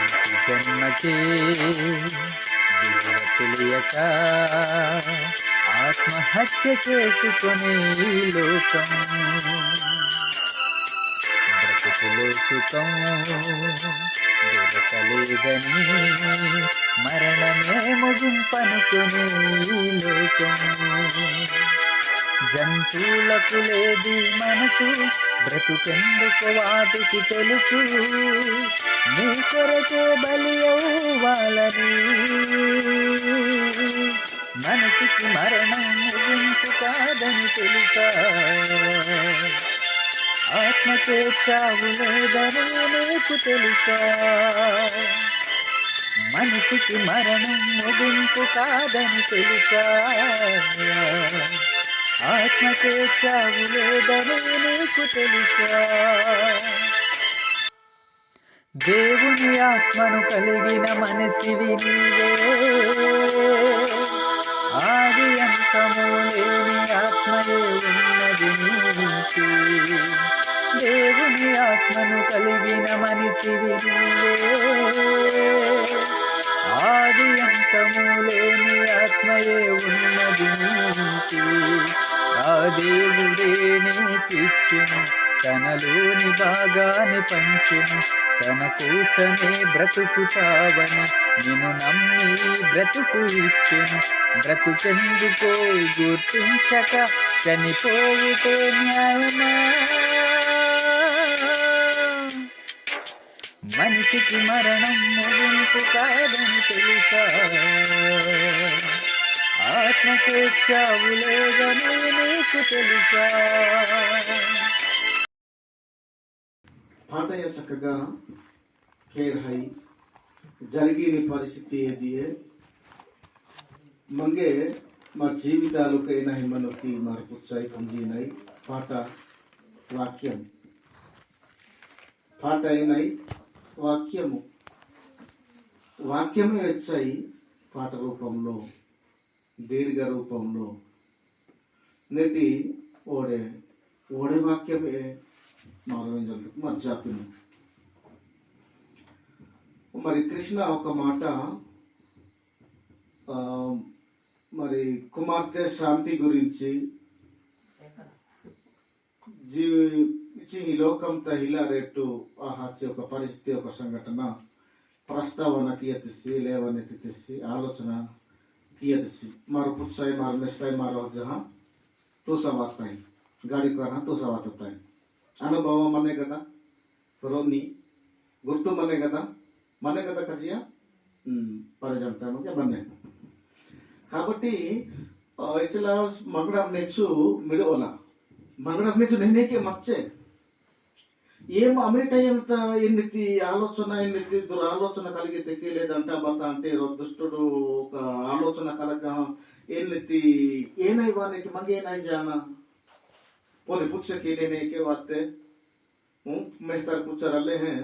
జన్మకి విలువ తెలియక ఆత్మహత్య చేసుకునే ఈ లోకం, బ్రతుకులో సుఖం దొరకలేదని మరణమే ముగింపనుకునే ఈ లోకం. జంతువులకు లేదు మనసు, బ్రతుకెందుకు వాటికి తెలుసు, నీ కొరకే బలి అవ్వాలని. మనసుకి మరణం ముగింపు కాదని తెలుసా, ఆత్మకే చావు లేదని నీకు తెలుసా. మనసుకి మరణం ముగింపు కాదని తెలుసా, ఆత్మకే చావు లేదని నీకు తెలుసా. దేవుని ఆత్మను కలిగిన మనసివి నీవే, ఆది అంతము లేని ఆత్మయే ఉన్నది నీకే. దేవుని ఆత్మను కలిగిన మనసివి నీవే, ఆది అంతము లేని ఆత్మయే ఉన్నది నీకే. ఆ దేవుడే నీకిచ్చెను తనలోని భాగాన్ని పంచెను, తన కోసమే బ్రతుకుతావని నిన్ను నమ్మి బ్రతుకు ఇచ్చెను. బ్రతుకెందుకో గుర్తించక చనిపోవుటే న్యాయమా, మనిషికి మరణం ముగింపు కాదని తెలుసా, ఆత్మకే చావు లేదని నీకు తెలుసా. పాట చక్కగా ఖేర్ హై జరిగిన పరిస్థితి ఏది మంగే మా జీవితాలకైనా హిమ్మనొక్కి మార్పుచ్చాయి పంజీనాయి. పాట వాక్యం పాట అయినాయి వాక్యము వాక్యమే వచ్చాయి పాట రూపంలో దీర్ఘ రూపంలో. నేటి ఓడే ఓడే వాక్యమే మానవేంద్రులకు మర్జాపిను. మరి కృష్ణ ఒక మాట మరి కుమార్తె శాంతి గురించి ఈ లోకంతో ಹಿಲಾರೆಟ್ಟು ಆಹಾಚೆ ఒక పరిస్థితి ఒక సంఘటన ప్రస్తావన కియతిసి లేవనెత్తిసి ఆలోచన కియతిసి मारो पुच्छाई मारो नेस्टाई मारो जहाँ तो सवाता है गाड़ी करना तो सवात होता है अनुभव मने कदा रोनी गुर्तु मने कदा कजिया పరిజంతా म्हणजे मने కాబట్టి ఇట్లా మగడార్ నెచ్చు మిడవల మగడార్ నెచ్చు నేనేకే మచ్చే ఏం అమెరికా ఎంత ఎన్నితి ఆలోచన ఎన్నితి దురాలోచన కలిగితే లేదంట భర్త అంటే దుష్టుడు ఒక ఆలోచన కలగ ఎన్నితి ఏనైవానికి మంగేనై జానా పోనీ పుచ్చకి నేనేకే వాతే मेस्तर पुच्छर अल्ले हैं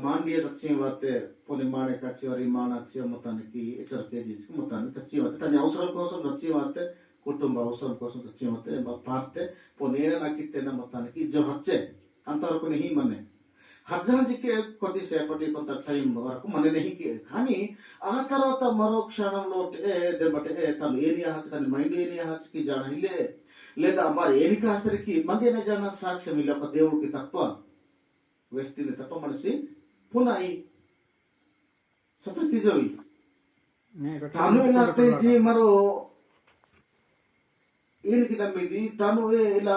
मान दिए सच्ची बातें पोनी माने कच्ची और ईमान अच्छी मताने की चरके जिसकी मताने सच्ची बातें तने अवसर कोसम सच्ची बातें कुटुंब अवसर कोसम सच्ची बातें बातें पोनी ना कितने ना मताने की जो हच्चे अंतर को नहीं मने हज्जन जी के कोदी से पटी को टाइम वరకు मने नहीं किए కానీ ఆ తర్వాత మరో క్షణంలో దే బటే తను ఏరియా హచ్చ తన మైండ్ ఏరియా హచ్చకి జాన हिले లేదా మరి ఏని కాస్తరికి మంగేనే జాన సాక్ష్యం ಇಲ್ಲ దేవుడికి తప్ప వ్యక్తిని తప్ప మనిషి పునాయి సతకి జోయి తాను ఇలా తెజి మరో ఈయనకి నమ్మిది తను ఇలా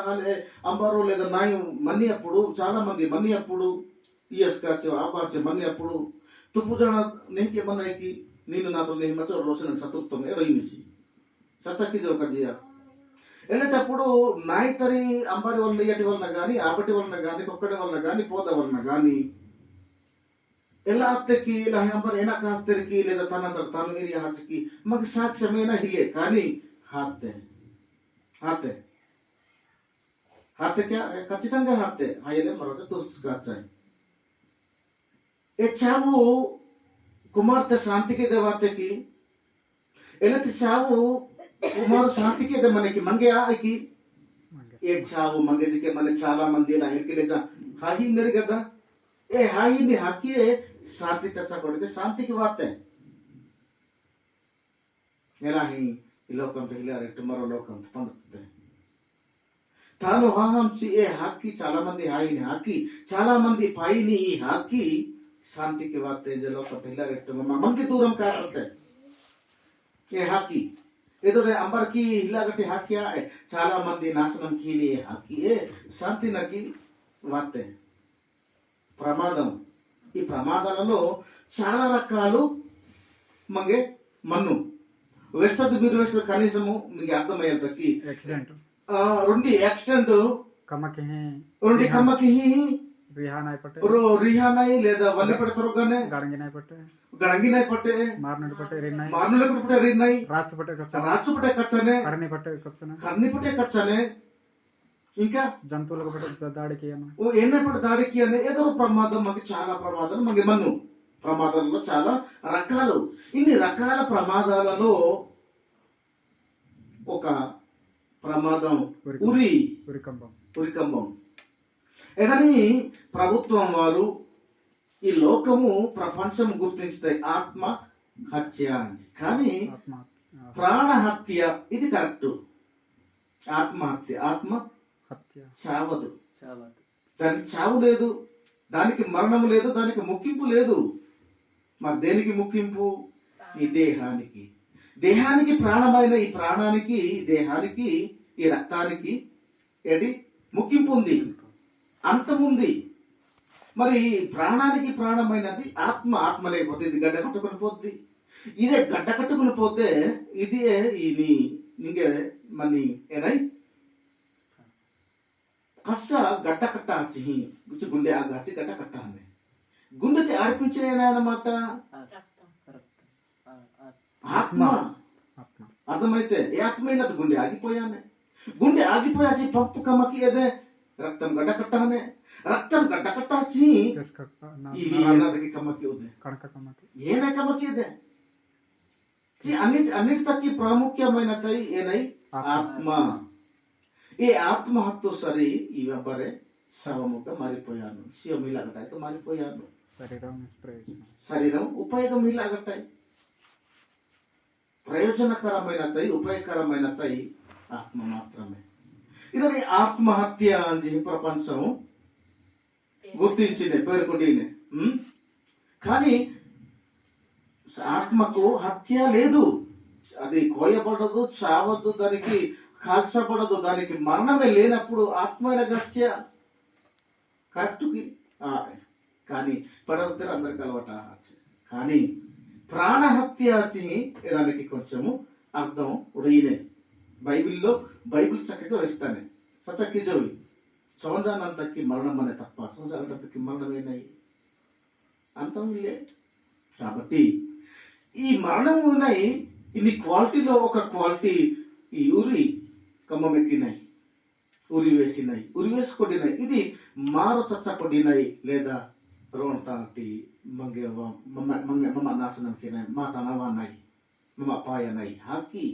అంబారో లేదా నాయ మన్ని అప్పుడు చాలా మంది మన్ని అప్పుడు ఈఎస్కాచే ఆపాచే మన్ని అప్పుడు తుప్పు జన నీకే మన్నాయికి నేను నాతో నేను మచ్చో రోజున సతుత్వం ఏమైంది సతకి జో కజియా వెళ్ళేటప్పుడు నాయతరి అంబారి వల్ల ఇయటి వలన కానీ ఆపటి వలన కానీ కొక్కడి వలన కానీ పోద వలన కానీ ఎలా అత్తకి ఇలా అంబారి ఏనా కాస్తరికి లేదా తనంతట తాను ఏరియా హాసికి మాకు సాక్ష్యమైనా హిలే కానీ హాతే హాతే హాతే క్యా ఖచ్చితంగా హాతే హాయలే మరొక తోసుకాచాయి ఏ చావు కుమార్తె శాంతికి దేవాతకి ఎలతి చావు కుమారు శాంతికి దే మనకి మంగే ఆకి ఏ చావు మంగేజికే మన చాలా మంది నా ఎక్కిలే జా హాయి మెరి కదా ఏ హాయి ని హాకి శాంతి చచ్చబడితే శాంతికి వార్తే ఎలా ఈ లోకంతో ఇలా మరో లోకంతో పొందుతుంది తాను హాంచి ఏ హాకీ చాలా మంది హాయిని హాకీ చాలా మంది పాయిని ఈ హాకీ శాంతికి వార్తే లోకంతో ఇలా మనకి దూరం కాకపోతే ఏ హాకీ ఏదో అంబర్కి ఇలాగట్టి హాకీ చాలా మంది నాశనం కీలి హాకీ ఏ శాంతి నకి వార్తే ప్రమాదం ఈ ప్రమాదాలలో చాలా రకాలు మంగే మన్ను వేస్తుంది మీరు వేస్తుంది కనీసము మీకు అర్థమయ్యేంతకి एक्सीडेंट రెండు యాక్సిడెంట్ कमके हैं రెండు కమ్మకి रिहा नहीं पटे రిహానాయి లేదా వల్లి పడతారుగానే गाड़ंगी नहीं पटे గడంగినాయి పట్టే मारने पटे रिनाई మార్నులే పట్టే రిన్నాయి रात पटे कच्चा రాచు పట్టే కచ్చనే करने पटे कच्चा కన్ని పట్టే కచ్చనే ఇంకా జంతువులకు పట్టే దాడికి ఓ ఎన్నపటి దాడికి అనే ఏదో ప్రమాదం మనకి చాలా ప్రమాదాలు మనకి మన్ను ప్రమాదాలలో చాలా రకాలు ఇన్ని రకాల ప్రమాదాలలో ఒక ప్రమాదం ఉరికంబం ఏదని ప్రభుత్వం వారు ఈ లోకము ప్రపంచం గుర్తించుతాయి ఆత్మ హత్య అని కానీ ప్రాణహత్య ఇది కరెక్ట్ ఆత్మహత్య ఆత్మ చావదు దానికి చావు లేదు దానికి మరణం లేదు దానికి ముక్కింపు లేదు మరి దేనికి ముక్కింపు ఈ దేహానికి ప్రాణమైన ఈ ప్రాణానికి దేహానికి ఈ రక్తానికి ఏంటి ముక్కింపు ఉంది అంతం ఉంది మరి ప్రాణానికి ప్రాణమైనది ఆత్మ లేకపోతే ఇది గడ్డ కట్టుకుని పోద్ది ఇదే గడ్డ కట్టుకుని పోతే ఇదే ఇది నింగే మని ఏనై కస్స గడ్డ కట్ట హచ్చి గుండె ఆగాచి గడ్డ కట్ట అనే గుండెకి ఆడిపించేనమాట ఆత్మ అర్థమైతే ఏ ఆత్మ అయినది గుండె ఆగిపోయాచి పంపు కమ్మకి అదే రక్తం గడ్డ కట్టానే రక్తం గడ్డ కట్టాచి ఏనాదకి కమ్మకి ఉదే ఏనే కమ్మకి ಇದೆ అన్నిటికీ ప్రాముఖ్యమైనది ఏనై ఆత్మ ఈ ఆత్మహత్య సరి ఈ వ్యాపారే శవముగా మారిపోయాను శివం ఇలాగటాయి మారిపోయాను శరీరం ఉపయోగం ఇలాగటాయి ప్రయోజనకరమైనది ఉపయోగకరమైనది ఆత్మ మాత్రమే ఇదని ఆత్మహత్య అని ప్రపంచం గుర్తించింది పేర్కొండినే కానీ ఆత్మకు హత్య లేదు అది కోయబడదు చావద్దు దానికి కాల్చబడదు దానికి మరణమే లేనప్పుడు ఆత్మైన హత్య కరెక్ట్కి కానీ పడవద్దరు అందరికి అలవాట కానీ ప్రాణహత్య దానికి కొంచెము అర్థం ఉడయినే బైబిల్ చక్కగా వేస్తానే సతక్కి జోవి సంవత్సరానంతకి మరణం అనే తప్ప సంవత్సరాలంతకి మరణమేనాయి అంతం ఇల్లే కాబట్టి ఈ మరణం ఉన్నాయి ఇన్ని క్వాలిటీలో ఒక క్వాలిటీ ఈ ఉరి కమ్మం ఎక్కినాయి ఉరి వేసుకొడినాయి ఇది మారు చచ్చకొడినాయి లేదా రోణతాంటి మమ్మ నాశనంకి మా తనవాన్నాయి మమ్మ పాయనాయి హాకీ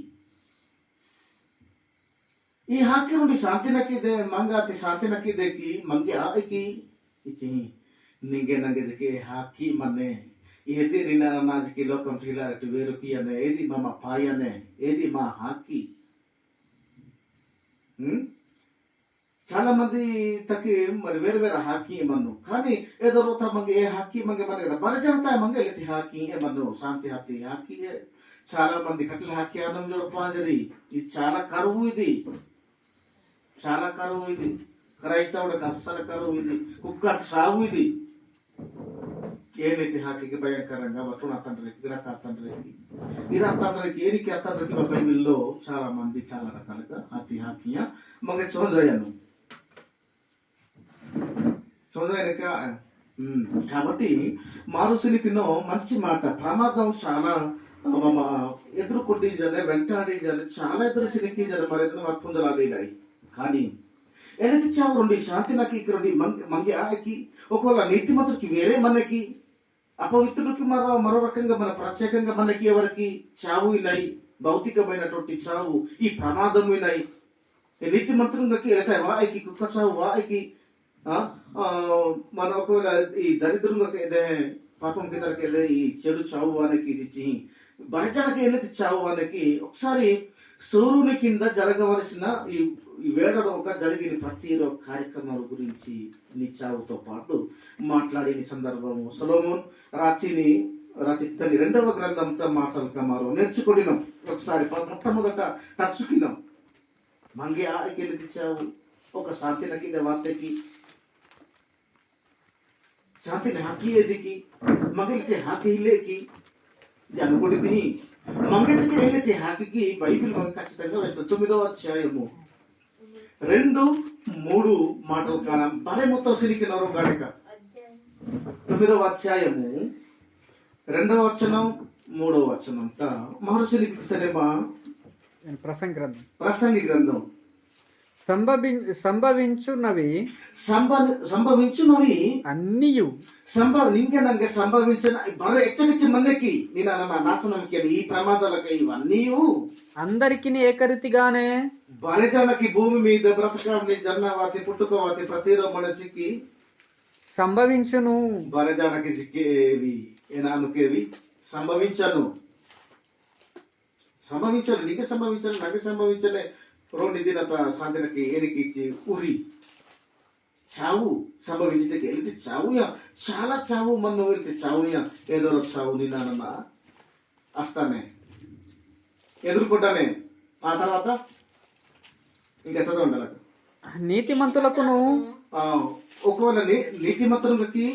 ఈ హాకీ నుండి శాంతి నక్కిదే మంగ అతి శాంతి నక్కిదేకి మంగి ఆకి ఇచ్చి నింగే నంగేకి హాకీ మన్నే ఏది నిన్న నాజికి లోకం ఠీలారటి వేరుకి అనే ఏది మమ్మ పాయనే ఏది మా హాకీ చాలా మంది తక్కి మరి వేరు వేరు హాకీ మన్ను కానీ ఏదో రోత మంగ ఏ హాకీ మంగ మన కదా బరజనతా మంగ లేతి హాకీ ఏ మన్ను శాంతి హాకీ చాలా మంది కట్ల హాకీ అన్నం చూడపాంజరి ఇది చాలా కరువు ఇది క్రైస్తవుడికి అస్సలు కరువు ఇది కుక్క సాగు ఇది ఏనైతే హాకీకి భయంకరంగా వస్తున్న తండ్రికి గిడక తండ్రికి ఇరా తండ్రికి ఏనికి తండ్రికి బైబిల్లో చాలా మంది చాలా రకాలుగా హాకీయ మంగ చోదయ్యాను కాబట్టి మారుసునికినో మంచి మాట ప్రమాదం చాలా ఎదుర్కొండి జనే వెంటాడి జనే చాలా ఎదురు సినికి జన మరి ఎదురు మర్పుంజలాడినాయి కానీ ఎనకి చావు రెండు శాంతి నాకు ఇక్కడ మంగి ఆకి ఒకవేళ నీతిమంతుడికి వేరే మనకి అపవిత్రుడికి మరో రకంగా మన ప్రత్యేకంగా మనకి ఎవరికి చావు ఉన్నాయి భౌతికమైనటువంటి చావు ఈ ప్రమాదం ఉన్నాయి నీతిమంతుడికి వెళ్తాయి వాయికి కుక్క చావు వాయికి మన ఒకవేళ ఈ దరిద్రంగా పాపం కిందకి వెళ్ళి ఈ చెడు చావు వానికి ఇచ్చి బరజడకి వెళ్ళి చావు వానికి ఒకసారి సూర్యుని కింద జరగవలసిన ఈ వేడలో ఒక జరిగిన ప్రతి కార్యక్రమాల గురించి నీ చావుతో పాటు మాట్లాడిన సందర్భము సొలొమోన్ రాచిని రెండవ గ్రంథంతో మాట్లాడకమారు నేర్చుకున్నాం. ఒకసారి మొట్టమొదట టచ్చుకినాం మంగే ఆకెళ్ళి చావు ఒక ಶಾಂತಿನಕಿ ವಾರ್ತೆಕಿ ಶಾಂತಿನ ಹಾಕಿ ಎದಿಕಿ ಮಗಲಿಗೆ ಹಾಕಿ ಇಲ್ಲೇకి అనుకుంటుంది మంగళకి వెళ్ళి హాకీకి బైబిల్ మనకు ఖచ్చితంగా వేస్తుంది. 9వ అధ్యాయము 2-3 మాటలు కాన భలే మొత్తం సిరికినారు గడక. 9వ అధ్యాయము 2వ వచనం 3వ వచనం మహర్షునికి సరేమా ప్రసంగి గ్రంథం సంభవించున్నవి అన్నియు నింಗೆ ನಂಗೆ ಸಂಭವಿಂచిన ಬರ ಎಚ್ಚರಿಸಿ ಮನೆకి నేను నాశనంకి ఈ ప్రమాదాలకి ఇవన్నీ అందరికి ఏకరీతిగానే బరజనకి భూమి మీద బ్రతకాలని జన్నవాతి పుట్టుకోవాతి ప్రతిరో మనిషికి సంభవించును. బరజనకి జిక్కేవి ఏనానుకేవి సంభవించను నీకే సంభవించను నాకు సంభవించలే. 2 ದಿನದ ಶಾಂತಿನಕ್ಕೆ ಏನಕ್ಕೆ ಇಚ್ಚಿ ಉರಿ చావు సంభవించింది వెళ్తే చావుయా చాలా చావు మన వెళ్తే చావుయా ఏదో ఒక చావు నిన్నానమ్మా వస్తానే ఎదుర్కొంటానే. ఆ తర్వాత ఇంకా చదవ ఉండాలి. నీతిమంతులకును ఒకవేళ నీతిమంతులకి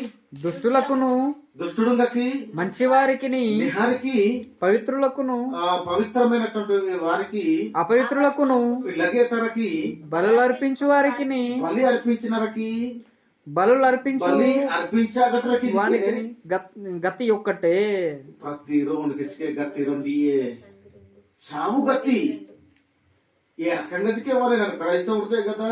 దుష్టుడుకి మంచివారికి నిహారికి పవిత్రులకును పవిత్రమైనటువంటి వారికి అపవిత్రులకును లగేతరకి బలులు అర్పించు వారికి బలి అర్పించినరకి బలులు అర్పించగటరకి వానికి గతి ఒక్కటే. ప్రతి రోడ్కి గతి రెండియే చావు గతి ఏ సంగతికే వాళ్ళు నన్ను క్రైస్తవుడితే కదా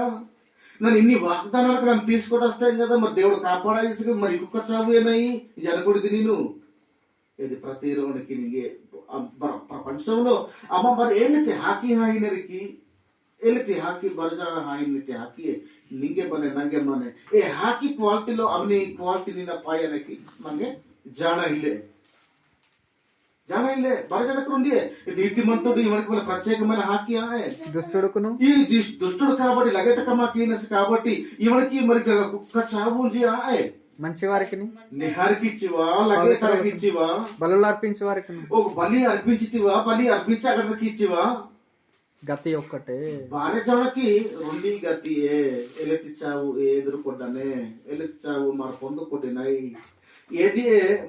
నన్ను ఇన్ని వాగ్దానాలకు నన్ను తీసుకొని వస్తాయి కదా మరి దేవుడు కాపాడాలి మరి ఇంకొక చావు ఏమై జనకుడిది నేను ఇది ప్రతి రోడ్కి ప్రపంచంలో అమ్మ మరి ఏమిటి ಹಾಕಿ ಹಾಯಿನರಿಗೆ ಎಲ್ಲಿತಿ ಹಾಕಿ ಬರಜಾಳ ಹಾಯಿನಿತಿ ಹಾಕಿ ನಿಂಗೆ ಬನೆ ನಂಗೆ ಮನೆ ఏ ಹಾಕಿ ಕ್ವಾಲಿಟಿలో ಅವನಿ ಕ್ವಾಲಿಟಿ ನಿನ್ನ ಪಾಯನಕ್ಕೆ ನಂಗೆ ಜಾಣ ಇಲ್ಲೇ బరజడకు నీతిమంతుడు ఇవనికి ప్రత్యేకమైన హాకీ దుష్టుడుకును ఈ దుష్టుడు కాబట్టి లగేతకమాకీనస్ కాబట్టి ఇవనికి మరి కుక్క చావు మంచి వారికి నిహారికి ఇచ్చివా లగేతరకి ఇచ్చివా బలులు అర్పించే వారికి ఒక బలి అర్పించితివా బలి అర్పించగలకి ఇచ్చివా గతి ఒక్కటే. బారజడకి రెండి గతియే ఎలెత్తి చావు ఎదుర్కొంటానే ఎలెత్తి చావు మరి పొందుకొట్టినాయి ఏది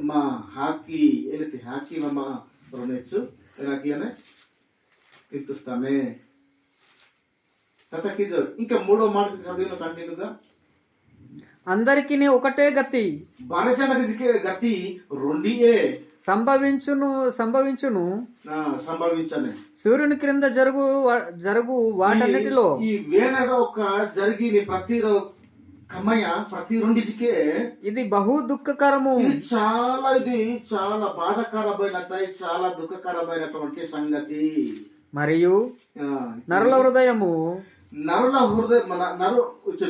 మా ಹಾಕಿ ಎಲ್ಲಿ ಹಾಕಿ ನಮ್ಮ ರೋನೆಚ್ಚು ಏನಾಕಿಯಾನೆ ತಿಂತುಸ್ತಾನೆ కథకిజో. ఇంకా 3వ మాట చదివిన కంటిన్యూగా అందరికి ఒకటే గతి బారజడకి గతి రెండియే సంభవించనే సూర్యుని క్రింద జరుగు వాటన్నిటిలో ఈ వేళలో ఒక జరిగిన ప్రతి రెండింటికే ఇది బహు దుఃఖకరము. ఇది చాలా బాధాకరమైన చాలా దుఃఖకరమైనటువంటి సంగతి. మరియు నరుల హృదయం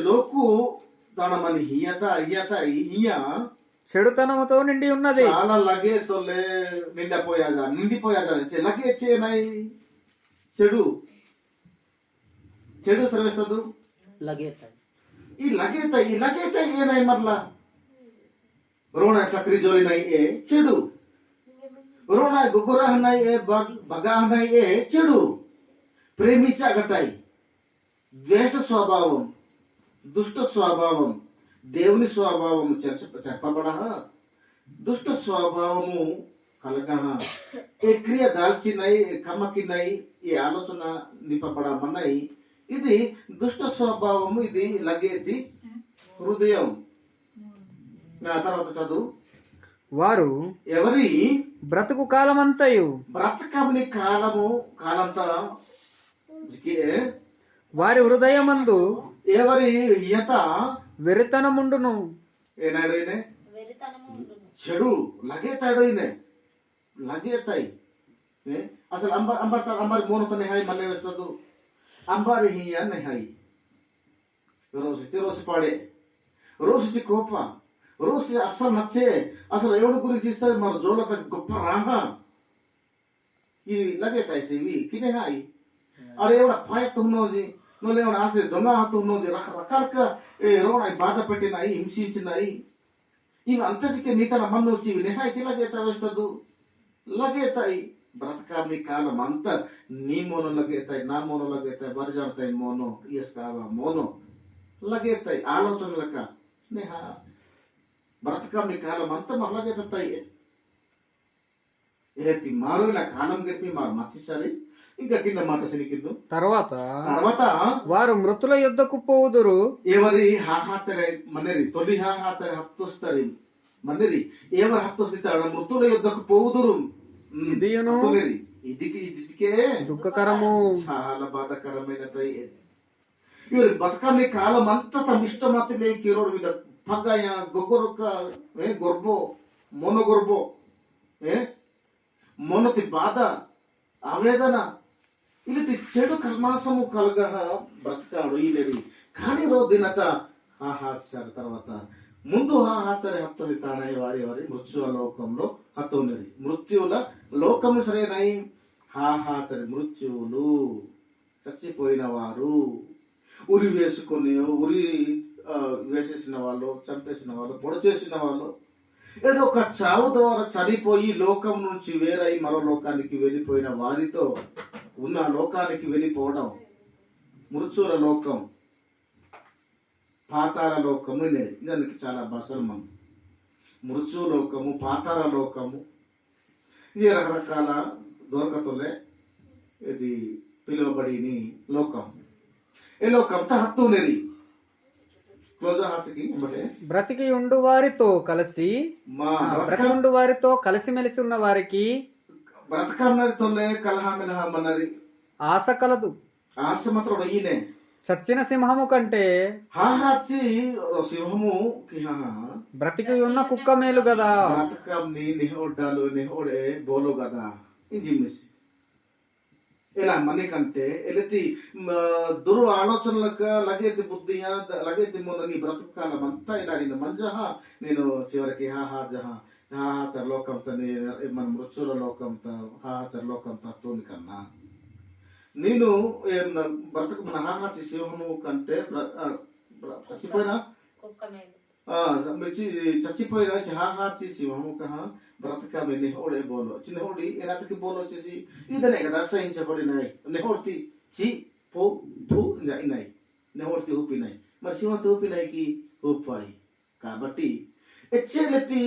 లోకు మన హియ చెడుతనముతో నిండి ఉన్నది. చాలా లగేతోలే నిండిపోయాగా లగే చేయనాయి చెడు సర్వేస్తదు ಈ ಲಗೇತ ಏನಾಯಿ ಮರ್ಲ ರೋಣ ಸಕ್ರಿ ಜೋಲಿ ನೈ ಏ చెడు ರೋಣ ಗುಗುರಹ ನೈ ಏ ಬಗಾಹ ನೈ ఏ చెడు ప్రేమించగటాయి ద్వేష స్వభావం దుష్ట స్వభావం దేవుని స్వభావం చెప్పబడ దుష్ట స్వభావము కలగ ఏ క్రియ దాల్చినై కమ్మకినై ఈ ఆలోచన నింపబడమన్నాయి. ఇది దుష్ట స్వభావము ఇది లగేది హృదయం. ఆ తర్వాత చదువు వారు ఎవరి బ్రతుకు కాలమంతయు బ్రతకని కాలంతా వారి హృదయమందు ఎవరి ఈత వెరితనముండును. ఏనాడు చెడు లగేతాడు లగేతాయి అసలు అంబర్ మోనతోనే హాయి మళ్ళీ వేస్తుంది अंबारी नहीं रोज पाड़े रोज कोप रोसे असल नच्चे असल एवढं गुరించి ఇస్తారు మన జోలత గొప్ప రాహా ఈ లగేతాయి సేవి కినే హాయి అరే ఎవడ పాయత ఉన్నది నోలే ఎవడ ఆసే దొంగ హాత ఉన్నది రకరకాల రోణ బాధ పెట్టినాయి హింసించినాయి ఇవి అంతటికి నీతన మన్ను వచ్చి నిహాయికి లగేతాయి లగేతాయి బ్రతకాలి కాలం అంతా నీ మోనో లగేతాయి నా మోనో లగేతాయి బరిజాడతాయి మోనో ఇయస్ కావా మోనో లగేతాయి ఆలోచనలక నేహా బ్రతకాలి కాలం అంతా మరి లగేతాయి ఏతి మారు ఇలా కాలం గడిపి మారు మర్చిసారి ఇంకా కింద మాట సినికిద్దు తర్వాత వారు మృతుల యుద్ధకు పోవుదురు. ఎవరి ಹಾಹಾಚರೆ ಮನೆರಿ ತೊಲಿ ಹಾಹಾಚರೆ ಹತ್ತುಸ್ತಾರೆ ಮನೆರಿ ఎవరు హత్తుస్తాడు మృతుల యుద్ధకు పోవుదురు. ఇదియును ఇదికే దుఃఖకరము చాలా బాధాకరమైన ఇವರು బతకాలి కాలం అంతా తమ ఇష్టమతిలే కిరోడు మీద పగ్గాయ గొగ్గొరొక్క గొర్బో మొనగొర్బో మొనతి బాధ ఆవేదన ఇది చెడు కర్మాసము కలగ బ్రతకాడు ఇలేది కానీ రో దినత హాహాచార తర్వాత ముందు హాహాచారి హత్తని తాడై వారి వారి మృత్యుల లోకంలో హత్తున్నది మృత్యుల లోకము సరైనై హాహాచారి మృత్యువులు చచ్చిపోయిన వారు ఉరి వేసుకొని ఉరి వేసేసిన వాళ్ళు చంపేసిన వాళ్ళు పొడ చేసిన వాళ్ళు ఏదో ఒక చావు ద్వారా చనిపోయి లోకం నుంచి వేరై మరో లోకానికి వెళ్ళిపోయిన వారితో ఉన్న లోకానికి వెళ్ళిపోవడం మృత్యుల లోకం పాతాళ లోకము దానికి చాలా భాషలు మనం మృత్యు లోకము పాతాళ లోకము ఇది రకరకాల దొరకతులే ఇది పిలువబడిని లోకం ఏ లోకంతో హత్తునేది బ్రతికి ఉండు వారితో కలిసి బ్రతికి ఉండు వారితో కలిసిమెలిసి ఉన్న వారికి బ్రతకన్నరితోనే కలహామినహమన్నరి ఆశ కలదు. ఆశ మాత్రం ఈయనే చచ్చిన సింహము కంటే హాహాచి సింహము బ్రతికి ఉన్న కుక్క మేలు గదా. బ్రతకంని నిహోడ్డాలు నిహోడే బోలో గదా ఇది ఇలా మనకంటే ఎలతి దురు ఆలోచనలకు లగేతి బుద్ధియా లగేతి మొన్న నీ బ్రతుకు కాలం అంతా ఇలా నేను మంజహ నేను చివరికి హాహాచర లోకంతో మన మృత్యుల లోకంతో హాహాచర లోకంతో తోని కన్నా నేను బ్రతుకు మన హాహాచి సింహము కంటే చచ్చిపోయిన హాహాచి సింహము బ్రతక నెహోడే బోలో నెహోడి ఎలాకి బోలో వచ్చేసి ఇదనే కదా అసహించబడినాయి నెహోడ్తి చి పో పో ఇనాయి నెహోడ్తి ఊపినాయి మరి సింహతి ఊపినాయికి ఊపాయి కాబట్టి ఎచ్చెలెత్తి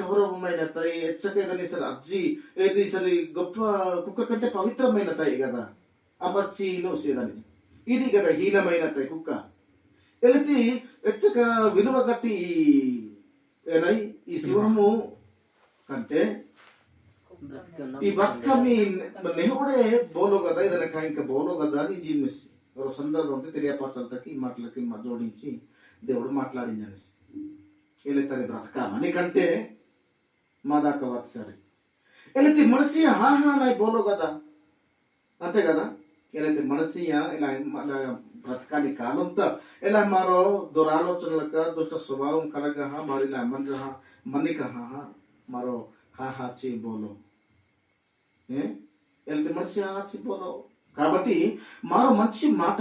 గౌరవమైన తాయి ఎచ్చకేదని సరే అజ్జి ఏది సరే గొప్ప కుక్క కంటే పవిత్రమైన తాయి కదా అమర్చిను సేదని ఇది కదా హీనమైన తాయి కుక్క ఎలితి ఎచ్చక విలువ కట్టి ఏనై ఈ సింహము కంటే ఈ బతుకమ్ని నెహోడే బోలో కదా ఏదైనా ఇంకా బోలో కదా అని జీవిసి ఒక సందర్భంతో తెలియపరచాలకి ఈ మాటలకి జోడించి దేవుడు మాట్లాడిందని ఏలైతే బ్రతకామని కంటే మా దాకా వచ్చారు ఏలైతే మనసియా హాహానాయి బోలో కదా అంతే కదా ఏలైతే మనసియా ఇలా బ్రతకాలి కాలంతో ఇలా మారో దురాలోచనలక దుష్ట స్వభావం కలగ మారిన మంజ మన్నిక మారో హాహాచి బోలో ఏలైతే మనసి హాహాచి బోలో కాబట్టి మారో మంచి మాట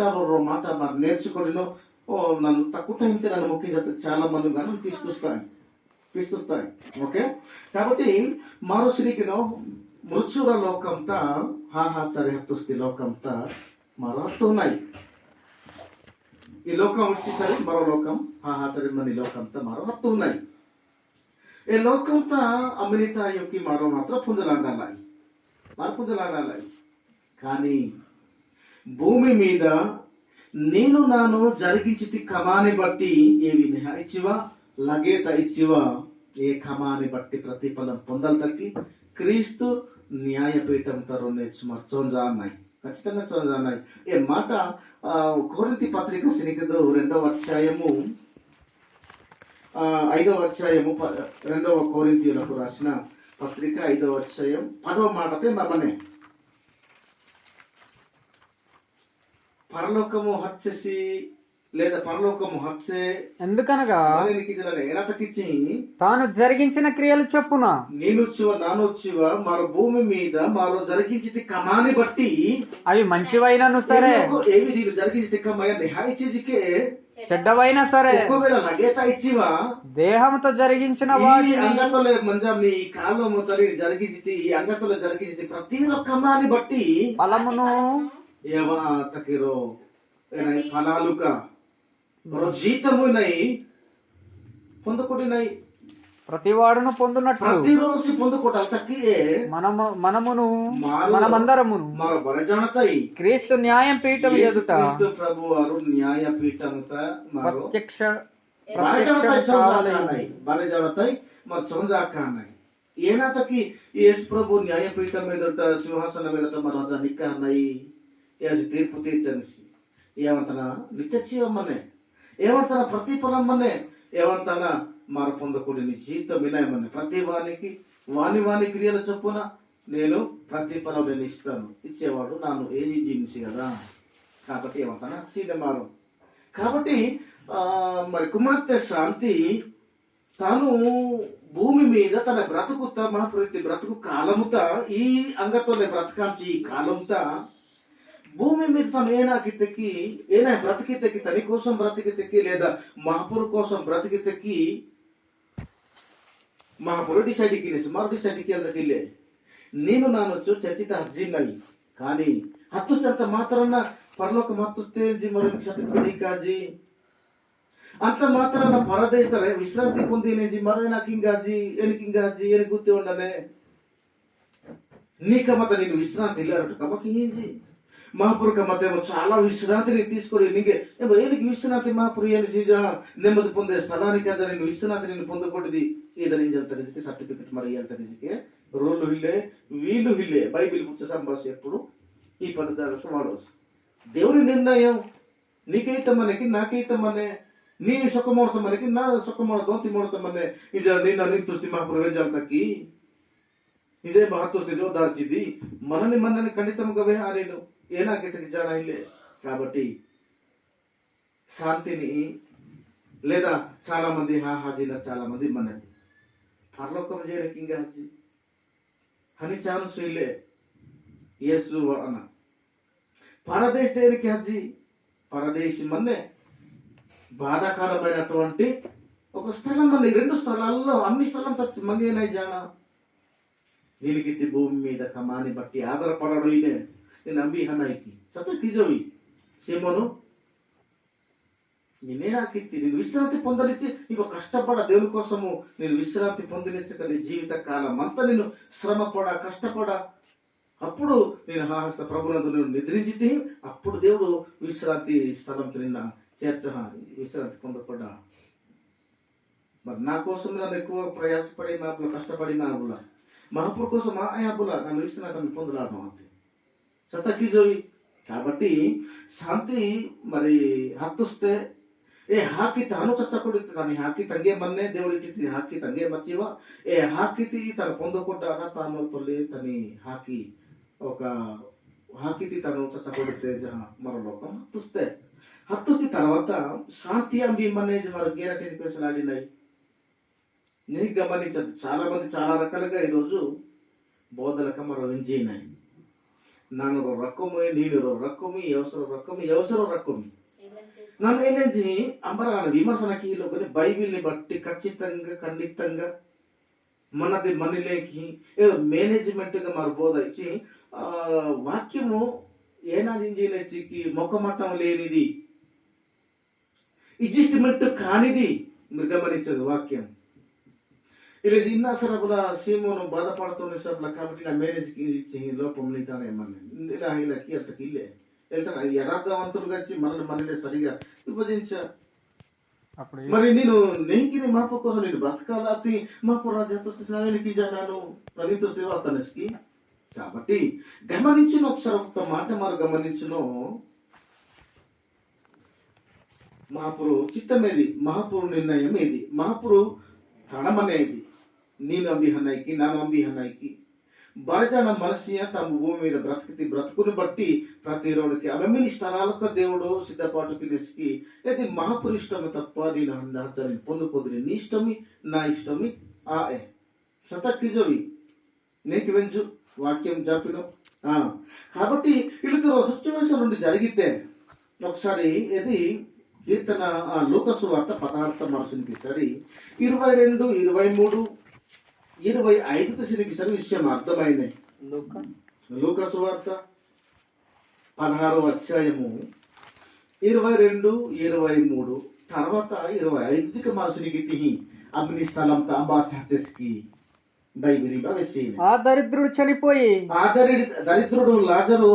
మరి నేర్చుకోడినో నన్ను తక్కువ టైంకి నన్ను ముఖ్యంగా చాలా మంది నన్ను తీసుకొస్తాయి ఓకే కాబట్టి మారో సిరికినో మృత్యుర లోకంతా హాహాచారి హత్తుస్తి లోకంతా మరో హత్తున్నాయి ఈ లోకం వచ్చేసరి మరో లోకం హాహాచారి మన లోకంతా మరో హత్తున్నాయి ఈ లోకంతా అమినితా యొక్క మరో మాత్రం పుంజలాడాలి కానీ భూమి మీద నేను నాను జరిగించి కమాని బట్టి ఏవి ఇచ్చివా లగేత ఇచ్చివా ఏ కమాని బట్టి ప్రతిఫలం పొందాలి క్రీస్తు న్యాయపీఠం తరుణే చోంజాన్నాయి ఖచ్చితంగా చోంజాన్నాయి ఏ మాట కొరింథీ పత్రిక సినికదు 2వ అధ్యాయము 5వ అధ్యాయము 2వ కొరింథీయులకు రాసిన పత్రిక 5వ అధ్యాయం 10వ మాటతే మమనే పరలోకము హచ్చేసి లేదా పరలోకము హత్సే ఎందుకనగా ఎనతకిచ్చి తాను జరిగించిన క్రియలు చొప్పున నేనొచ్చివ నానొచ్చివ మరో భూమి మీద మరో జరిగించి కమాని బట్టి అవి మంచివైనను సరే ఏమి నేను జరిగించి కమాయ నిహాయి చేజికే చెడ్డవైనా సరే ఒకవేళ లగేత ఇచ్చివా దేహంతో జరిగించిన వాటి అంగతలో మంజం నీ కాళ్ళము తల్లి జరిగించి ఈ అంగతలో జరిగించి ప్రతి ఒక్కమాని బట్టి ఫలమును ఏవా తకిరో ఫలాలుక మరో జీతము నై పొందుకుంటున్నాయి ప్రతివాడును పొందునట్లు ప్రతిరోజు పొందుకోవటాలు తక్కియే మనమును మనమందరమును మరో బలజనతాయి క్రీస్తు న్యాయం పీఠం ఎదుట ప్రభు వారు న్యాయపీఠంత ప్రత్యక్ష బలజనతాయి మరి చొంజాకాన్నాయి ఏనాతకి యేసు ప్రభు న్యాయపీఠం ఎదుట సింహాసనం ఎదుట మరో నిక్కన్నాయి తీర్పు తీర్చనిసి ఏమంతన నిత్య జీవమ్మనే ఏమంతన ప్రతిఫలమ్మనే ఏమంతన మార పొందకూడని జీతం వినయమని ప్రతి వానికి వాని క్రియల చొప్పున నేను ప్రతిఫలం నేను ఇస్తాను ఇచ్చేవాడు నాను ఏది జీవించి కదా కాబట్టి ఏమంటానా సీదమారు కాబట్టి మరి కుమార్తె శాంతి తాను భూమి మీద తన బ్రతుకుత మహాప్రతి బ్రతుకు కాలముత ఈ అంగతోనే బ్రతకాంచి ఈ కాలముత భూమి మీద తను ఏనా బ్రతికితెక్కి తన కోసం బ్రతికితెక్కి లేదా మహాపురు కోసం బ్రతికితెక్కి మహాపురు డిసైడ్కి మరో డిసైడ్కి అందరికిల్లే నేను నానొచ్చు చర్చిత అర్జిన్నాయి కానీ ಹತ್ತುಸ್ತ ಮಾತ್ರನ ಪರಲೋಕ ಮತ್ತುಸ್ತೇಜಿ ಮರು ಕ್ಷತಿಕಾಜಿ అంత మాత్రాన పరదేశరే విశ్రాంతి పొందినేజి మరో నాకు ఇంగాజీ ఎనికి గుర్తి ఉండనే నీకమత నేను విశ్రాంతి ఇల్లారట కమకి ఏంజి మహాపురుక మతేమో చాలా విశ్రాంతిని తీసుకొని నీకే ఏనికి విశ్రాంతి మహాపురు అని నెమ్మది పొందే స్థలానికి అంత నేను విశ్రాంతి నేను పొందకూడది ఏదని జరుగుతుంది సర్టిఫికెట్ మరి వెళ్తానికి రోళ్ళు హిల్లే వీళ్ళు హిల్లే బైబిల్ పుస్తక సంభాష ఎప్పుడు ఈ పదజాలకు వాడవచ్చు దేవుని నిర్ణయం నీకైతే మనకి నాకైతే మనే ನೀ ಸುಖ ಮಾಡ್ತ ಮನೆಗೆ ನಾ ಸುಖ ಮಾಡ್ದೋ ಮಾಡ್ತ ಮನೆ ಇದು ನಿನ್ನ ನಿಂತುಸ್ತಿ ಮಹಾಪ್ರವೇಶಾಲ್ತಕ್ಕಿ ಇದೇ ಮಹತ್ವಸ್ತಿ ಜೋದಾರ್ಚಿದ್ದಿ మనని ఖండితంగా నేను ఏనాకైతే జాడ ఇల్లే కాబట్టి శాంతిని లేదా చాలా మంది హాజీల చాలా మంది మనది పరలోకం చేయడానికి ఇంకా హాజీ అని ఛాన్స్ ఇల్లే యేసు అన్న పరదేశ దేనికి హాజీ పరదేశి మన్నే బాధాకరమైనటువంటి ఒక స్థలం మన రెండు స్థలాల్లో అన్ని స్థలం తచ్చి మంగేనై జానా దీనికి భూమి మీద కమాని బట్టి ఆధారపడడు ఇదే నేను అంబి హనాయికి సతకి జోవి సేమోను నేనేనాకిత్తి నేను విశ్రాంతి పొందనిచ్చి ఇక కష్టపడ దేవుని కోసము నేను విశ్రాంతి పొందనిచ్చక నీ జీవిత కాలం అంతా నేను శ్రమపడ కష్టపడ అప్పుడు నేను హాహస్త ప్రభునందు నేను నిద్రించి అప్పుడు దేవుడు విశ్రాంతి స్థలం నిన్న చేర్చ విశ్రాంతి పొందకుండా మరి నా కోసం నన్ను ఎక్కువ ప్రయాసపడి నాపుల కష్టపడి నాపుల మహాపురు కోసం ఆయాపుల నన్ను విశ్రాంతి పొందలాడడం అంతే సతకి జోయి కాబట్టి శాంతి మరి ಹತ್ತಿಸ್ತೆ ಹಾಕಿ ತಾನು ಚಚ್ಚಕೊಡಿ ತಾನು ಹಾಕಿ ತಂಗೆ ಮೊನ್ನೆ ದೇವಳಿಟ್ಟಿರ್ತೀನಿ ಹಾಕಿ ತಂಗೆ ಮಚ್ಚಿವ ಹಾಕಿತಿ తను పొందకుండాక తాను తొలి తని ಹಾಕಿ ఒక ಹಾಕಿತಿ తను చచ్చకొడితే మరో లోకం హత్తుస్తి తర్వాత శాంతి అంబి మనేజ్ మరి గేరటి ఎడ్యుకేషన్ ఆడినాయి నీకు గమనించదు చాలా మంది చాలా రకాలుగా ఈరోజు బోధలకు మరో ఎంజీనాయి ನಾನು ರೊಕ್ಕಮು ನೀನು ರೊಕ್ಕಮು ఎవసరో రొక్కమి నన్ను ఏంటి అంబర విమర్శనకి లోకని బైబిల్ని బట్టి ఖచ్చితంగా ఖండితంగా మనది మనలేకి ఏదో మేనేజ్మెంట్ గా మరి బోధ ఇచ్చి వాక్యము ఏనాదించికి మొక్కమట్టం లేనిది అడ్జస్ట్మెంట్ కానిది మీరు గమనించదు వాక్యం ఇలా ఇన్నా సరపుల సీమోను బాధపడుతున్న సరపుల కాబట్టి ఇలా మేనేజ్కి ఇచ్చి లోపం నీతానేమన్నా ఇలా వీళ్ళకి అంతకి ఇల్లే వెళ్తాను యథార్థవంతులుగా వచ్చి మనల్ని సరిగా విభజించ మరి నేను నెయ్యికి మాపు కోసం నేను బ్రతకాలి మాపు రాజానికి జనాను ప్రవీణతో శ్రీవార్తనకి కాబట్టి గమనించిన ఒకసారి ఒక మాట మరి గమనించును మహాపురు చిత్తమేది మహాపురు నిర్ణయం ఏది మహాపురు తడమనేది ನೀನು ಅಂಬಿ ಹನ್ನಾಯ್ಕಿ ನಾನು ಅಂಬಿ ಹನ್ನಾಯ್ಕಿ బరజన మనసియ తమ భూమి మీద బ్రతుకుని బట్టి ప్రతి రోడ్కి అమెమిని స్థలాలకు దేవుడు సిద్ధపాటు పిలిచి ఇది మహాపురిష్టమి తప్ప నేను అందాచాలని పొందుకోదు నీ ఇష్టమి నా ఇష్టమి ఆ సతక్కిజవి నీకు వెంచు వాక్యం చెప్పిన కాబట్టి వీళ్ళతో సిచ్యువేషన్ నుండి జరిగితే ఒకసారి ఇది కీర్తన లూకాసు వార్త 16వ మార్షన్కి సరి 22, 23, 25 సిరికి సరి విషయం అర్థమైనవి. లూకాసు వార్త 16వ అధ్యాయము 22, 23 తర్వాత 25 మార్షన్కి తిహి అగ్ని స్థలం తాంబాసకి ఆ దరిద్రుడు చనిపోయి దరిద్రుడు లాజరు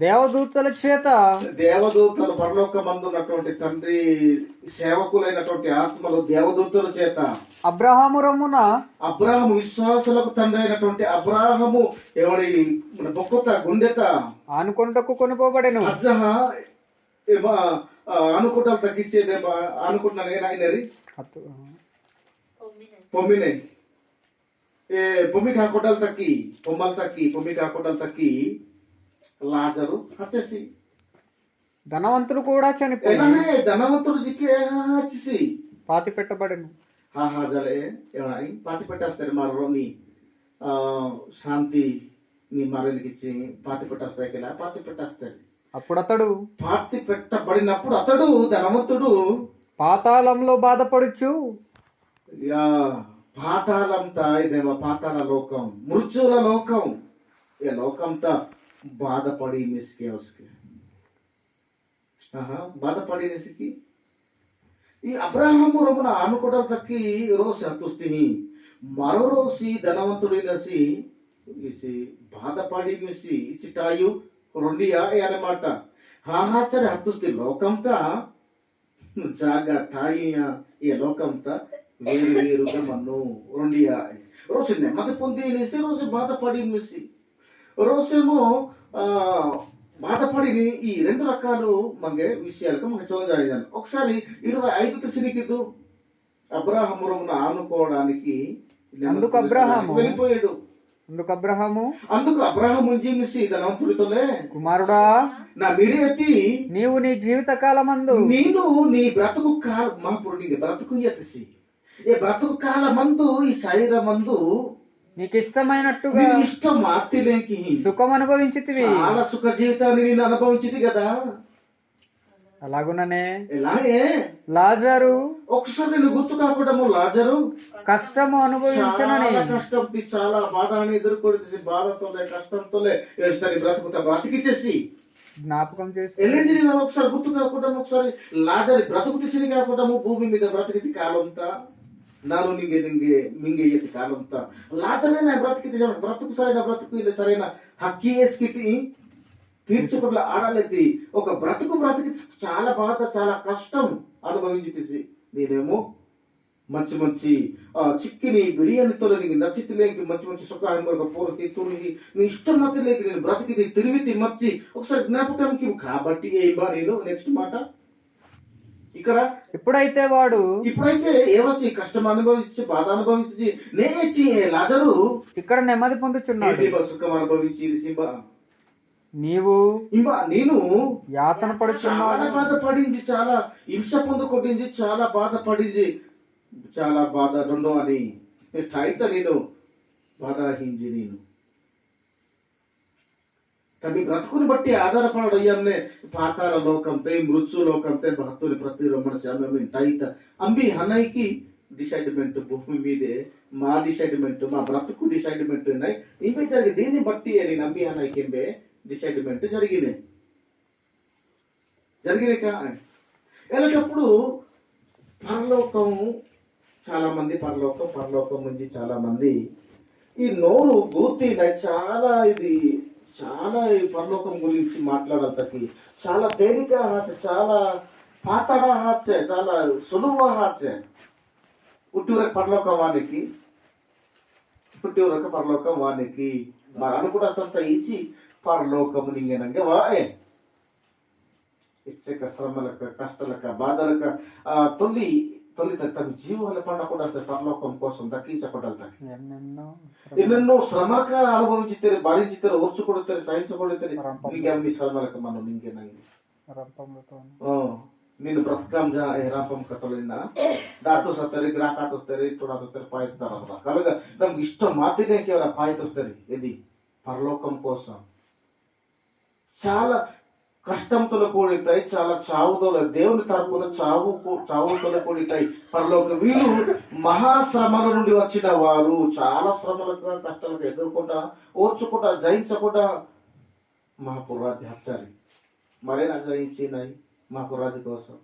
దేవదూతల చేత దేవదూతలు పరలోకమందున్నటువంటి తండ్రి సేవకులైనటువంటి ఆత్మలు దేవదూతల చేత అబ్రహాము రమ్మున అబ్రాహము విశ్వాసులకు తండ్రి అయినటువంటి అబ్రాహము ఎవడి బొక్కుత గుండెత ఆనుకుంటకు కొనుకోబడెను. అజ్జహ అనుకుంటాలు తగ్గించేదే అనుకుంటున్నాను ఏనాయనరి పొమ్మినే పొమ్మికి ಹಾಕೊಟ್ಟಲ್ ತಕ್ಕಿ పొమ్మికి ಹಾಕೊಟ್ಟల్ తక్కి లాజరు హచ్చేసి ధనవంతుడు కూడా చనిపోయి ధనవంతుడు జిక్కి హచ్చేసి పాతి పెట్టబడెను. జలే ఏమన్నాయి పాతి పెట్టేస్తారు మరోని శాంతి నీ మరణకి ఇచ్చి పాతి పెట్టేస్తాయి కదా పాతి పెట్టేస్తారు. అప్పుడు అతడు పాతి పెట్టబడినప్పుడు అతడు ధనవంతుడు పాతాళంలో బాధపడుచు పాతాళంతా ఇదేమో పాతాళ లోకం మృత్యుల లోకం ఈ లోకంతా బాధపడి నిసికి బాధపడి నిసికి ఈ అబ్రాహము రొమ్మన ఆనుకోవడం తక్కి రోజు హత్తుస్తిని మరో రోజు ధనవంతుడైనసి బాధపడి మిసి చిటాయు రెండియా అన్నమాట హాహాచరి హత్తుస్తి లోకంతా జాగా టాయియా ఈ లోకంతా వేరుగా మన్ను రెండియా రోజు నెమ్మది పొంది అనేసి రోజు బాధపడి అనేసి రోజేమో బాధపడి ఈ రెండు రకాలు మంగే విషయాలకు మనకు చూడజాను. ఒకసారి 25 సినికిదు అబ్రాహమును ఆనుకోవడానికి వెళ్ళిపోయాడు. అందుకు అబ్రాహము జీవిసి ధనవంతుడితోలే కుమారుడా నా మీరేతి నీవు నీ జీవిత కాలమందు నేను నీ బ్రతుకు కాల మహాపురుడికి బ్రతుకు ఎత్తిసి ఈ బ్రతుకు కాలమందు ఈ శరీరమందు నీకు ఇష్టమైనట్టుగా ఇష్టం మార్తిలేకి సుఖం అనుభవించితివి. చాలా సుఖ జీవితాన్ని నేను అనుభవించింది కదా. అలాగుననే ఎలాగే లాజరు ఒకసారి నేను గుర్తు కాకూడము లాజరు కష్టము అనుభవించనని కష్టం చాలా బాధని ఎదుర్కొడితే బాధతోలే కష్టంతోలే బ్రతుకుతా బ్రతికితేసి జ్ఞాపకం చేసి ఎల్లేంటి ఒకసారి గుర్తు కాకుండా ఒకసారి లాజరి బ్రతుకు తీసిని కాకుండా భూమి మీద బ్రతికితి కాలంతా ನಾನು ನಿಂಗೆ ಮಿಂಗೆ ಕಾಲಂತ లాజరైన బ్రతికితే బ్రతుకు సరైన బ్రతుకు ఇది సరైన హక్కి స్థితి తీర్చుకున్న ఆడలేదు ఒక బ్రతికి చాలా బాధ చాలా కష్టం అనుభవించి నేనేమో మంచి చిక్కిని బిర్యానీతో నీకు నచ్చితిలేకి మంచి సుఖాన్ని పూర్తి తుడిగి నీ ఇష్టం మధ్యలేకి నేను బ్రతికి తిరిగి మర్చి ఒకసారి జ్ఞాపకంకి కాబట్టి ఏమా నేను నెక్స్ట్ మాట ఇక్కడ ఇప్పుడైతే వాడు ఏవసి కష్టం అనుభవించి బాధ అనుభవించి నేచి లాజరు ఇక్కడ నెమ్మది పొందుచున్నాడు సుఖం అనుభవించి నీవు నేను యాతన పడుచున్నావు. చాలా బాధపడింది చాలా హింస పొందుకొట్టింది చాలా బాధపడింది చాలా బాధ రెండో అని నేను బాధాహించి నేను తన బ్రతుకుని బట్టి ఆధారపడయ్యానే పాతాల లోకంతో మృత్యు లోకంతో భక్తుని ప్రతి రమ్మన శ్యామ టైత అంబి హనైకి డిసైడ్మెంట్ భూమి మీదే మా డిసైడ్మెంట్ మా బ్రతుకు డిసైడ్మెంట్ ఉన్నాయి ఇంపై జరిగి దీన్ని బట్టి నేను అంబి హనైకి డిసైడ్మెంట్ జరిగినాయి వెళ్ళేటప్పుడు పరలోకం చాలా మంది పరలోకం నుంచి చాలా మంది ఈ నోరు గూర్తి చాలా ఇది చాలా ఈ పరలోకం గురించి మాట్లాడతాకి చాలా తేలిక హాస్య చాలా పాతడ హాస్య చాలా సులువ హాస్య పుట్టివరకు పరలోకం వానికి మరి అనుకుంటా ఇచ్చి పరలోకము నింగనంగా వాయే ఇచ్చక శ్రమలక కష్టలక బాధలక తొలి తొలిత తమ జీవాల పండకుండా పరలోకం కోసం దక్కించబడాలి. ఎన్నెన్నో ఎన్నెన్నో శ్రమక అనుభవించుతారు, భరించుతారు, ఓర్చుకొడతారు, సహించబడతారు. ఇంకేమి శ్రమలకు మనం ఇంకేనాయి నిన్ను బ్రతకం రాపం కథలిన్న దాతో సత్తరి గ్రాకాత వస్తారు, చూడతారు, పాయిస్తారు. కనుక నಮ್ಗೆ ఇష్ట మాత్రమే కేవలం పాయిత వస్తారు. ఇది పరలోకం కోసం చాలా కష్టంతో కూడితాయి, చాలా చావుతో, దేవుని తరపున చావుతో కూడితాయి పరలోక. వీళ్ళు మహాశ్రమల నుండి వచ్చిన వారు చాలా శ్రమలకు కష్టాలకు ఎదుర్కొంటా, ఓర్చుకుంటా, జయించకుండా మహాపురాజ్య హచ్చాలి. మరేనా జయించినాయి మహాపురాజ్య కోసం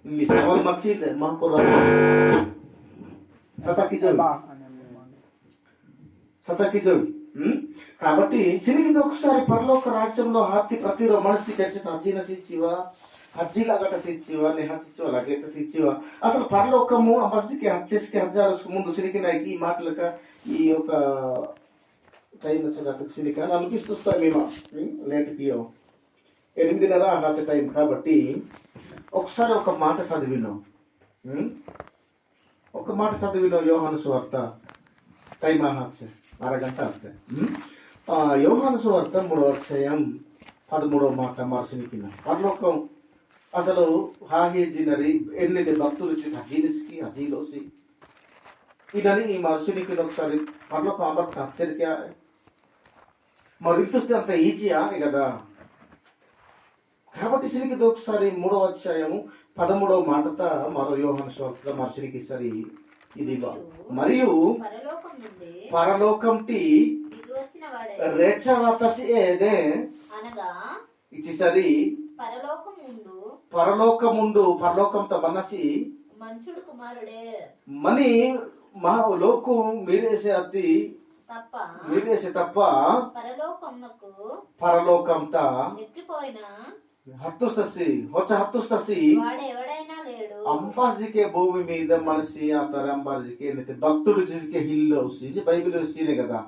ఈ సవాల్ మర్చిందే మహాపురాజ్య సతకి జోడి. కాబట్టి సినిగిది ఒకసారి పరలోక రాజ్యంలో ಹಾಕಿ ಪ್ರತಿರೋ ಮನಸ್ಸಿಗೆ ಹೆಚ್ಚಿನ ಹಜ್ಜಿನ ಸಿಚ್ಚಿವ హజ్జీలాగట సిచ్చివా నెహసిచ్చివా లాగేట సిచ్చివా. అసలు పరలోకము ఆ మస్జిద్కి హజ్జేస్కి హజ్జాలకు ముందు సిరికినాయికి ఈ మాటలక ఈ యొక్క టైం వచ్చేటప్పుడు సిరిక అనిపిస్తాం మేము లేట్కి 8:30 అన్నది టైం. కాబట్టి ఒకసారి ఒక మాట చదివినాం, యోహాను సువార్త టైం అన్నది అరగంట అంతే. యోహాను సువార్త 3వ అధ్యాయం 13వ మాట మార్సినికిన పరలోకం అసలు హాహేజినరి ఎన్నిది భక్తులు హజీనిస్కి హజీలోసి ఇదని ఈ మనుషునికి ఒకసారి పరలోకం ఆపట్టు హెచ్చరిక మరి చూస్తే అంత ఈజీయా కదా. కాబట్టి సిరికి ఒకసారి 3వ అధ్యాయము 13వ మాటతో మరో యోహాను సువార్త మనుషునికి సరి ఇది మరియు పరలోకం టీ రేచవతసి ఏదే ఇచ్చి సరి పరలోకముండు పరలోకంతో మనసి మనుషుడు కుమారుడే మని మా లోకు మీరేసే అతి మీరేసే తప్ప పరలోకంతా హత్తుస్తసి హత్తుస్తసి అంబాజికే భూమి మీద మనిషి ఆ తర అంబాజికే భక్తుడు జికే హిల్లౌసి బైబిల్ సీనే కదా.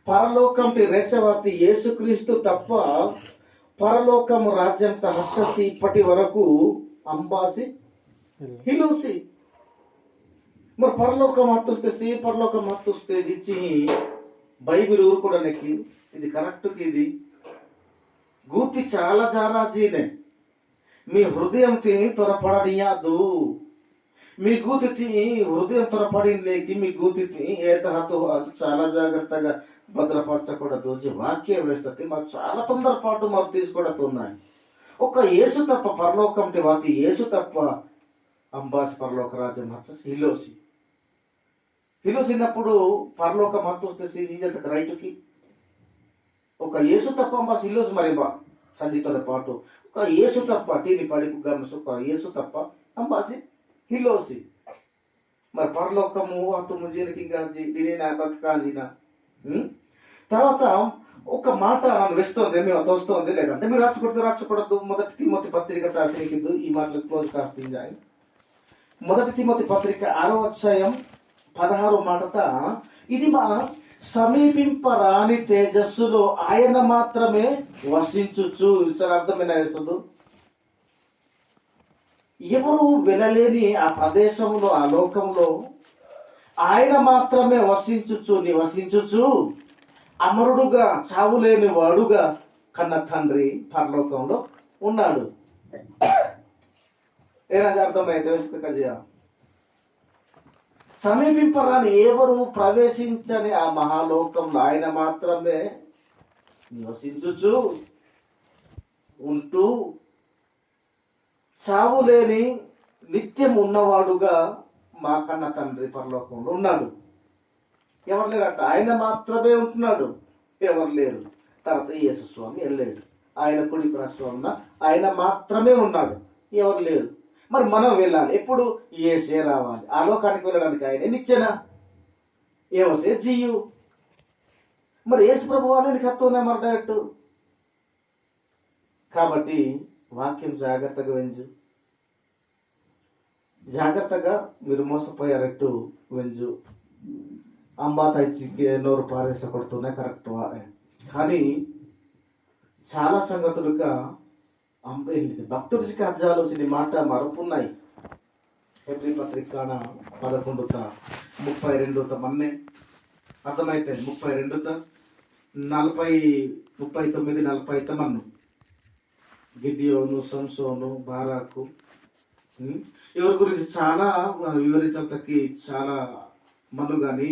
పరలోకం రేచవతి యేసుక్రీస్తు తప్ప పరలోకం రాజ్యం హస్తసి ఇప్పటి వరకు అంబాసి హిలోసి. మరి పరలోకం హత్తుస్తే ఇచ్చి బైబిల్ ఊరు కూడా నెక్కి ఇది కరెక్ట్కి ఇది గూతి చాలా జారాజీనే మీ హృదయం త్వరపడనియాదు. మీ గూతి హృదయం త్వరపడిలేకి మీ గూతి ఏ తరహతో అది చాలా జాగ్రత్తగా భద్రపరచకూడదు. వాక్యం వేస్తుంది మాకు చాలా తొందరపాటు మాకు తీసుకోవడుతున్నాయి. ఒక యేసు తప్ప పరలోకం వాకి యేసు తప్ప అంబాసి పరలోక రాజ్యం హిలోసి హిలోసినప్పుడు పరలోకం హత్తుస్తే నిజంత రైతుకి ఒక యేసు తప్ప అంబాసి హిలోసి మరి బా సంగీతతో పాటు ఒక యేసు తప్ప టీని పడికు గమనిస్తూ ఒక యేసు తప్ప అంబాసి హిలోసి. మరి పరలోకము అతము జీనికి గాంచి దీని బతకాలిన తర్వాత ఒక మాట నన్ను వేస్తోంది, మేము తోస్తోంది లేదంటే మీరు రాచకూడదు. 1 తిమోతి పత్రిక రాసికిందు ఈ మాటలు క్లోజ్ కాస్తాయి. 1 తిమోతి పత్రిక 6వ అధ్యాయం 16వ మాటతో ఇది మా సమీపింపరాని తేజస్సులో ఆయన మాత్రమే వసించుచు. సార్ అర్థమైన వేస్తుంది. ఎవరు వెళ్ళలేని ఆ ప్రదేశంలో ఆ లోకంలో ఆయన మాత్రమే నివసించుచు అమరుడుగా చావులేని వాడుగా కన్న తండ్రి పరలోకంలో ఉన్నాడు. ఏనాది అర్థమైతే కజయా సమీపింపరాని ఎవరు ప్రవేశించని ఆ మహాలోకంలో ఆయన మాత్రమే నివసించుచు ఉంటూ చావులేని నిత్యం ఉన్నవాడుగా మా కన్న తండ్రి పరలోకంలో ఉన్నాడు. ఎవరు లేరట, ఆయన మాత్రమే ఉంటున్నాడు, ఎవరు లేరు. తర్వాత యేసు స్వామి వెళ్ళాడు, ఆయన కుడి ప్రస్వామిన ఆయన మాత్రమే ఉన్నాడు, ఎవరు లేరు. మరి మనం వెళ్ళాలి, ఎప్పుడు యేసే రావాలి. ఆ లోకానికి వెళ్ళడానికి ఆయన నిచ్చెన ఏవసే జీయు. మరి యేసు ప్రభు అని కత్తున్నా మరి డైరెక్ట్. కాబట్టి వాక్యం జాగ్రత్తగా వెంజు, జాగ్రత్తగా మీరు మోసపోయారట్టు వెంజు. అంబాతాయికి నోరు పారేస కొడుతున్నాయి కరెక్ట్. కానీ చాలా సంగతులుగా భక్తుడికి అర్జాలోచన మాట మరపున్నాయి. హెబ్రీ పత్రికాన 11:32 మన్నే అర్థమైతే 39:40 మన్ను గిద్యోను, సంసోను, బారాకు ఎవరి గురించి చాలా వివరించడానికి చాలా మను గాని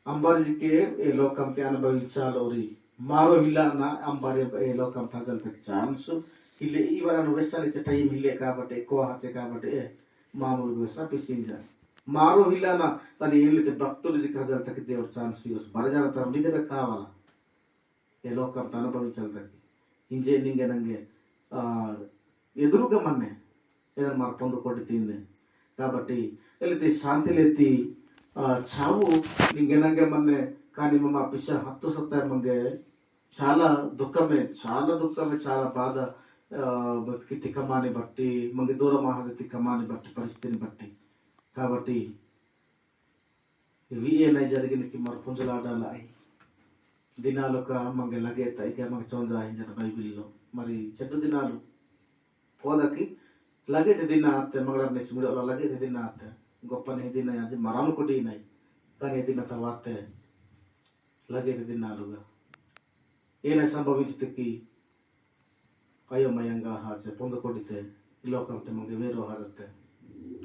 अंबारी ए लोकम के अनुभविंचालोरी मारो हिलाना अंबारी ए लोकम तगलते चांस ಇಲ್ಲಿ ಇವರನ್ನು ವೆಚ್ಚಲಿಚ್ಚ ಟೈಮ್ ಇಲ್ಲೇ కాబట్టి ఎక్కువ హచ్చే కాబట్టి మామూలుగా వేసా పిసింజా మారో హిలాన తన ఏళ్ళైతే భక్తులు కదలతకి దేవుడు ఛాన్స్ యూస్ బరజాడతారు నిజమే కావాలా ఏ లోకం అనుభవించాలతకి ఇంజనీరింగ్ ನಂಗೆ ఎదురుగా మన్నే ఏదైనా మాకు పొందుకోటి తింది కాబట్టి వెళితే శాంతిలెత్తి చావు నింగెనంగే మన్నే కానీ మా పిచ్చ హత్తు సత్తాయి మంగే చాలా దుఃఖమే చాలా బాధ బతికి తిక్కమాని బట్టి మంది దూరం ఆహార తిక్కమాని బట్టి పరిస్థితిని బట్టి కాబట్టి ఇవి ఏనై జరిగినకి మరి పుంజలాడాల దినాలు ఒక మంగ లగేత ఇక మంగ చౌంజాయించిన బైబిల్లో మరి చెడ్డు దినాలు పోదకి లగేత దిన ఆತ್ತೆ మగడ నెక్స్ట్ వీడియోలో లగేత దిన ఆತ್ತೆ గొప్పనే దిన అది మరాలు కొట్టినాయి కానీ దిన తర్వాత లగేత దినాలుగా ఏనై సంభవించకి అయోమయంగా పొందకొడితే ఈ లోకంతో మనకి వేరు హారతే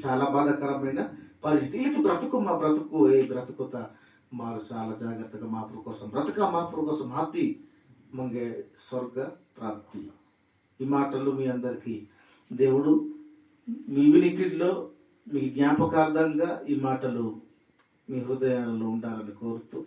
చాలా బాధాకరమైన పరిస్థితి ఇది బ్రతుకు మా బ్రతుకు ఏ బ్రతుకుత మారు చాలా జాగ్రత్తగా మార్పు కోసం మార్పు కోసం హాతి మంగే స్వర్గ ప్రాప్తి ఈ మాటలు మీ అందరికీ దేవుడు మీ వినికిడిలో మీ జ్ఞాపకార్థంగా ఈ మాటలు మీ హృదయాలలో ఉండాలని కోరుతూ